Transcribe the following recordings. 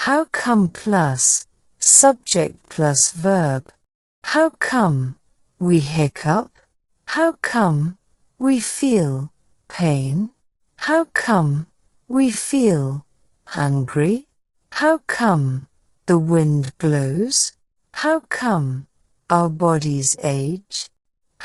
How come plus subject plus verb. How come we hiccup? How come we feel pain? How come we feel hungry? How come the wind blows? How come our bodies age?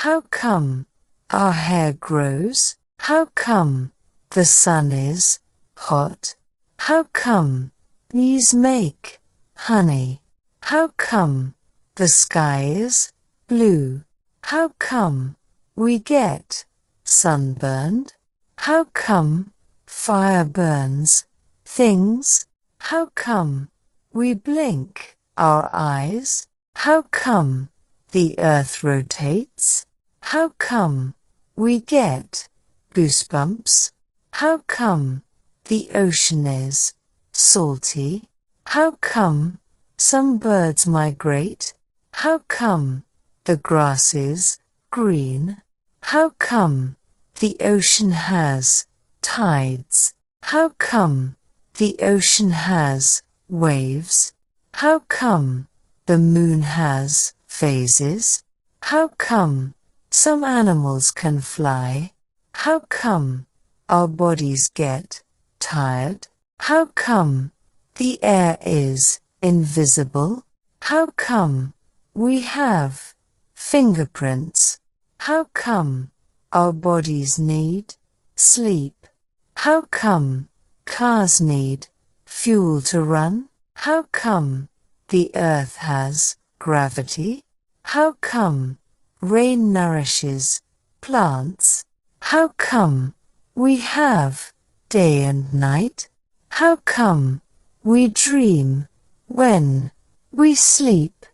How come our hair grows? How come the sun is hot? How come bees make honey? How come the sky is blue? How come we get sunburned? How come fire burns things? How come we blink our eyes? How come the earth rotates? How come we get goosebumps? How come the ocean is salty? How come some birds migrate? How come the grass is green? How come the ocean has tides? How come the ocean has waves? How come the moon has phases? How come some animals can fly? How come our bodies get tired? How come the air is invisible? How come we have fingerprints? How come our bodies need sleep? How come cars need fuel to run? How come the earth has gravity? How come rain nourishes plants? How come we have day and night? How come we dream when we sleep?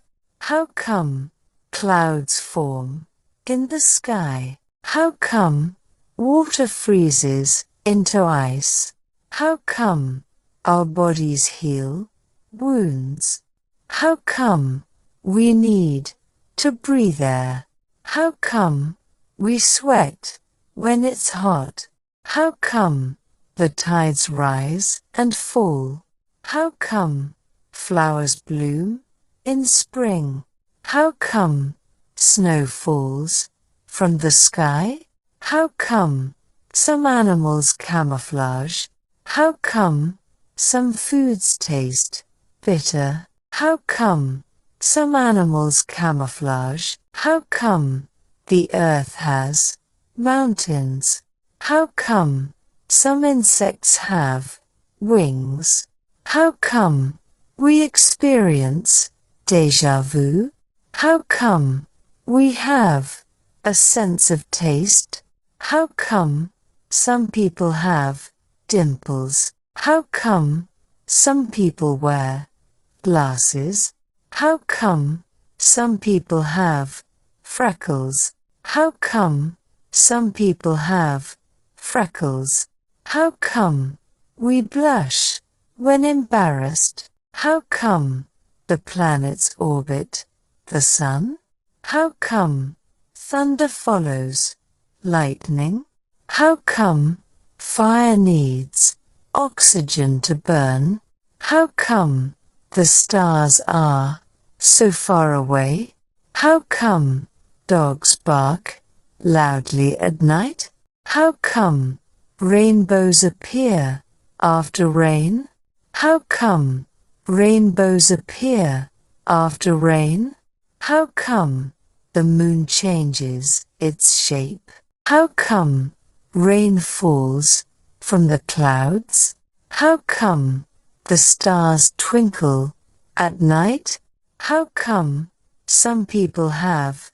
How come clouds form in the sky? How come water freezes into ice? How come our bodies heal wounds? How come we need to breathe air? How come we sweat when it's hot? How come the tides rise and fall? How come flowers bloom in spring? How come snow falls from the sky? How come some animals camouflage? How come some foods taste bitter? How come some animals camouflage? How come the earth has mountains? How come some insects have wings? How come we experience déjà vu? How come we have a sense of taste? How come some people have dimples? How come some people wear glasses? How come some people have freckles? How come some people have freckles? How come we blush when embarrassed? How come the planets orbit the sun? How come thunder follows lightning? How come fire needs oxygen to burn? How come the stars are so far away? How come dogs bark loudly at night? How come rainbows appear after rain? How come rainbows appear after rain? How come the moon changes its shape? How come rain falls from the clouds? How come the stars twinkle at night? How come some people have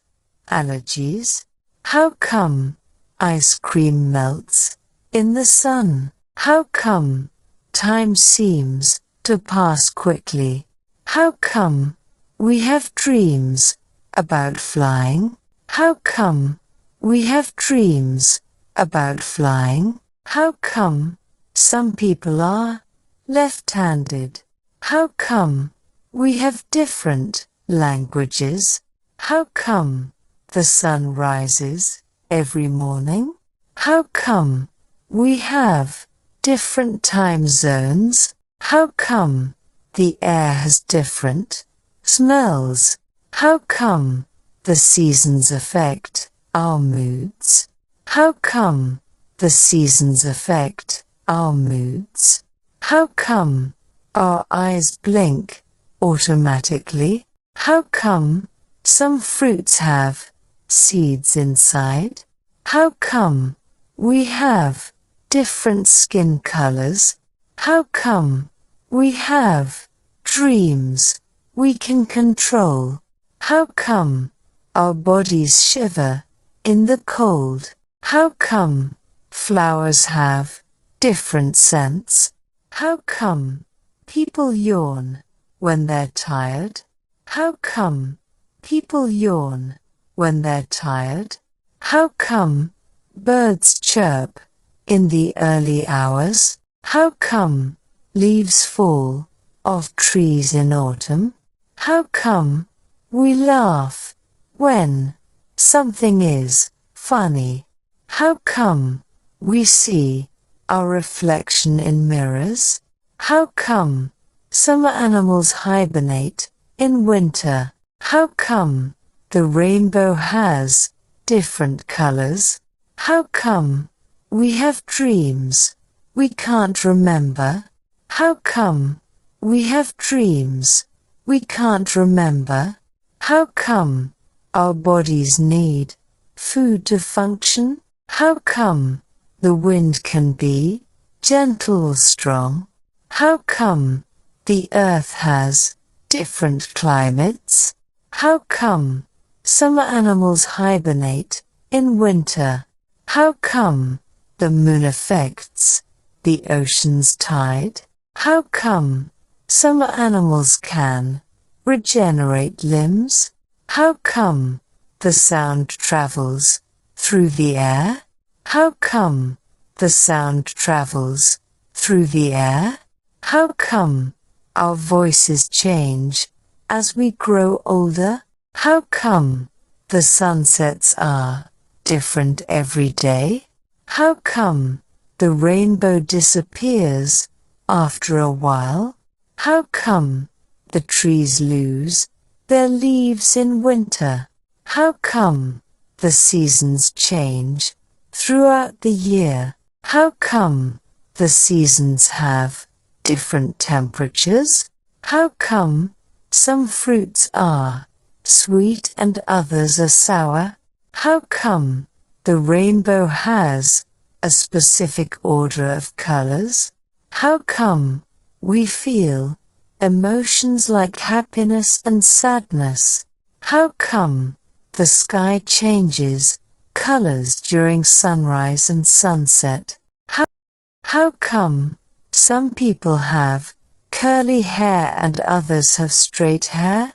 allergies? How come ice cream melts in the sun? How come time seems to pass quickly? How come we have dreams about flying? How come we have dreams about flying? How come some people are left-handed? How come we have different languages? How come the sun rises every morning? How come we have different time zones? How come the air has different smells? How come the seasons affect our moods? How come the seasons affect our moods? How come our eyes blink automatically? How come some fruits have seeds inside? How come we have different skin colors? How come we have dreams we can control? How come our bodies shiver in the cold? How come flowers have different scents? How come people yawn when they're tired? How come people yawn when they're tired? How come birds chirp in the early hours? How come leaves fall off trees in autumn? How come we laugh when something is funny? How come we see our reflection in mirrors? How come some animals hibernate in winter? How come the rainbow has different colors? How come we have dreams we can't remember? How come we have dreams we can't remember? How come our bodies need food to function? How come the wind can be gentle or strong? How come the earth has different climates? How come some animals hibernate in winter? How come the moon affects the ocean's tide? How come some animals can regenerate limbs? How come the sound travels through the air? How come the sound travels through the air? How come our voices change as we grow older? How come the sunsets are different every day? How come the rainbow disappears after a while? How come the trees lose their leaves in winter? How come the seasons change throughout the year? How come the seasons have different temperatures? How come some fruits are sweet and others are sour? How come the rainbow has a specific order of colors? How come we feel emotions like happiness and sadness? How come the sky changes colors during sunrise and sunset? How come some people have curly hair and others have straight hair?